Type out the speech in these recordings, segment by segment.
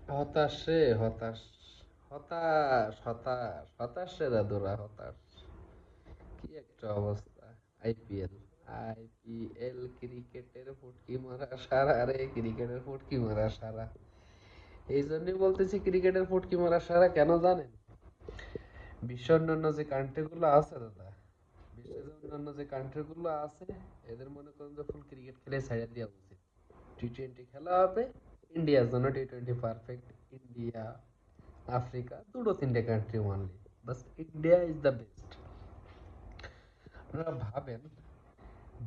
হতাশ রে, হতাশ। হতাশ, হতাশ, হতাশ রে দাদুরা, হতাশ। কি একটা অবস্থা! আইপিএল, আইপিএল ক্রিকেটের ফুটকি মারা সারা রে, ক্রিকেটের ফুটকি মারা সারা। এই জন্যই বলতেছি ক্রিকেটের ফুটকি মারা সারা, কেন জানেন? বিশ্ব অন্যান্য যে কান্ট্রি গুলো আছে দাদা, বিশ্বের যে অন্যান্য যে কান্ট্রি গুলো আছে, এদের মনে করেন যে ফুল ক্রিকেট খেলে ছাড়িয়ে দেওয়া উচিত। টি-টোয়েন্টি খেলা হবে, ইন্ডিয়ার জন্য টি-টোয়েন্টি পারফেক্ট। ইন্ডিয়া, আফ্রিকা, দুটো তিনটে country only, bus India is the best. আপনারা ভাবেন,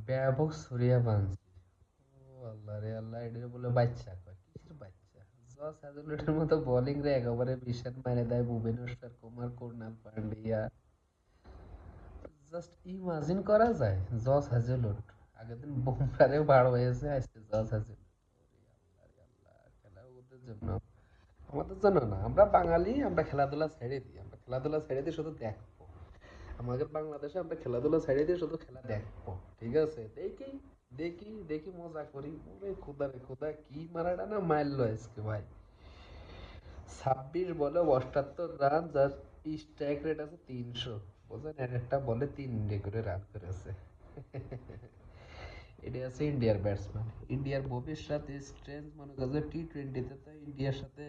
ব্যাপক সূর্যবংশী, ও আল্লাহ রে আল্লাহ, এটা বলে বাচ্চা কয়, কিসের বাচ্চা? জস হ্যাজেলউডের মতো বোলিং রে একেবারে বিশাল মেরে দেয় ভুবনেশ্বর কুমার, কুণাল পান্ডিয়া। জাস্ট ইমাজিন করা যায়, জস হ্যাজেলউড আগের দিন বুমরারে বার হয়েছে, আজকে জস হ্যাজেলউড। ওরে আল্লাহ রে আল্লাহ, খেলা ওদের জন্য, আমাদের জন্য না। আমরা বাঙালি, আমরা খেলাধুলা ছেড়ে দিই, আমরা খেলাধুলা ছেড়ে দিই শুধু দেখবো। আমাদের বাংলাদেশে আমরা খেলাধুলা ছেড়ে দিয়ে শুধু খেলা দেখবো, ঠিক আছে? দেখি, দেখি, দেখি, মজা করি। ওরে খোদা রে খোদা, কি মারাটা না মারলো আজকে ভাই! 26 বলে 78 রান, যার স্ট্রাইক রেট আছে 300। বুঝলেন, এক একটা বলে 3 করে রান করেছে। এটা আছে ইন্ডিয়ার ব্যাটসম্যান। ইন্ডিয়ার ভবিষ্যৎ স্ট্রেংথ মনে করছে টি-টোয়েন্টিতে তো ইন্ডিয়ার সাথে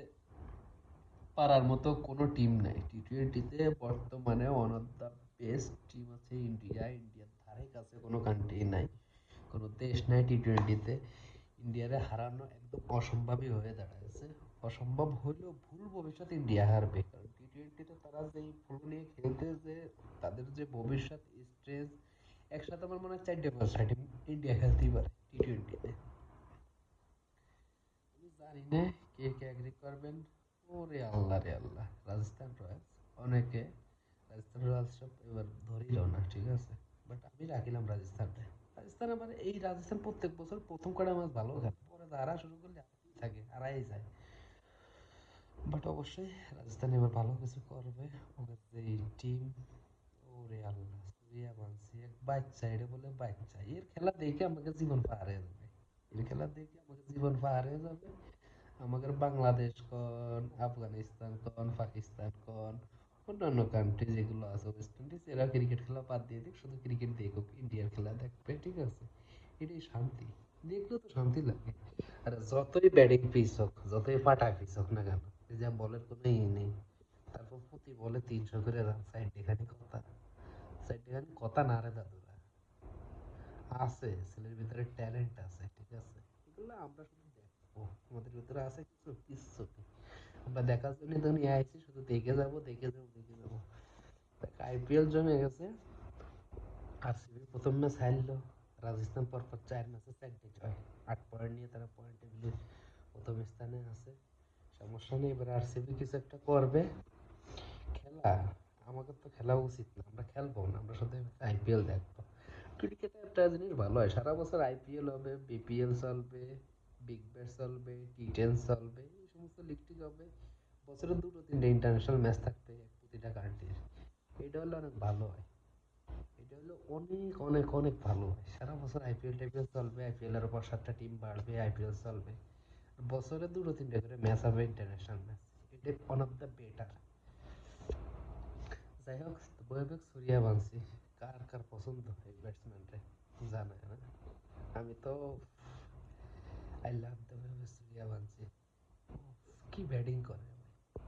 পারার মতো কোনো টিম নাই। টি-টোয়েন্টিতে বর্তমানে one of the best team আছে ইন্ডিয়া। ইন্ডিয়ার ধারে কাছে কোনো কান্ট্রি নাই, কোনো দেশ নাই টি-টোয়েন্টিতে। ইন্ডিয়ারে হারানো একদম অসম্ভবই হয়ে দাঁড়াচ্ছে। অসম্ভব হলেও ভুল ভবিষ্যৎ ইন্ডিয়া হারবে, কারণ টি-টোয়েন্টিতে তারা যেই ফ্লো নিয়ে খেলতে, যে তাদের যে ভবিষ্যৎ স্ট্রেস, একসাথে আমার মনে হয় 4টে 5টা টিম ইন্ডিয়া খেলতেই পারে টি-টোয়েন্টিতে। আমি জানি না কে কে এগ্রি করবেন। ওরে আল্লাহ রে আল্লাহ, রাজস্থান রয়্যালস, অনেকে রাজস্থান রয়্যালস সব এবার ধরিল না, ঠিক আছে, বাট আমি রাখিলাম রাজস্থানটা। রাজস্থান আবার, এই রাজস্থান প্রত্যেক বছর প্রথম কটা ম্যাচ ভালো খেলে, পরে হারা শুরু করলে হারতেই থাকে, হারাই যায়। বাট অবশ্যই রাজস্থান এবার ভালো কিছু করবে। ওদের যে টিম, ওরে আল্লাহ, সূর্যা বংশী এক বাচ্চা, এটা বলে বাচ্চা, এর খেলা দেখে আমাকে জীবন পার হয়ে যাবে। এর খেলা দেখে আমাকে জীবন পার হয়ে যাবে। আমাদের বাংলাদেশ কন, আফগানিস্তান কন, পাকিস্তান কন, অন্যান্য কান্ট্রি যেগুলো আছে, ওয়েস্ট ইন্ডিজ, এরা ক্রিকেট খেলা বাদ দিয়ে দিক, শুধু ক্রিকেট দেখুক, ইন্ডিয়ার খেলা দেখবে, ঠিক আছে? এটাই শান্তি, দেখলেও তো শান্তি লাগে। আর যতই ব্যাটিং পিচ হোক, যতই ফাটা পিচ হোক না কেন, এই যে বলের কোনো নেই, তারপর প্রতি বলে 300 করে রান, সাইড কথা, সাইড কথা না রে দাদুরা। আছে, ছেলের ভিতরে ট্যালেন্ট আছে, ঠিক আছে? এগুলো আমরা শুধু দেখবো, আমাদের ভিতরে আছে কিছু, কিচ্ছু নেই। আমরা দেখার জন্য দুনিয়া আইছি, শুধু দেখে যাবো, দেখে যাবো, দেখে যাবো। আইপিএল জমে গেছে। আরসিবি প্রথম ম্যাচ হারলো, রাজস্থান পরপর 4 ম্যাচে 4টে জয়, 8 পয়েন্ট নিয়ে তারা পয়েন্ট টেবিলে প্রথম স্থানে আছে। সমস্যা নেই, এবার আরসিবি কিছু একটা করবে। খেলা, আমাদের তো খেলা উচিত না, আমরা খেলবো না, আমরা শুধু আইপিএল দেখবো। ক্রিকেটে একটা জিনিস ভালো হয়, সারা বছর আইপিএল হবে, বিপিএল চলবে, বিগ ব্যাশ চলবে, টি10 চলবে, এই সমস্ত লিগ টিগ হবে। বছরে দুটো তিনটে ইন্টারন্যাশনাল ম্যাচ থাকবে প্রতিটা কান্ট্রির। এটা হলে অনেক ভালো হয়। এটা হলো অনেক অনেক অনেক ভালো হয়। সারা বছর আইপিএল টাইপিএল চলবে, আইপিএল এর উপর 7টা টিম বাড়বে, আইপিএল চলবে, বছরে দুটো তিনটে করে ম্যাচ হবে, ইন্টারন্যাশনাল ম্যাচ। এটা ওয়ান অফ দ্য বেটার। যাই হোক, বৈভব সূর্যবংশী কার কার পছন্দ এই ব্যাটসম্যান রে জানায় না? আমি তো, আই লাভ দ্য বৈভব সূর্যবংশী। কি ব্যাটিং করে!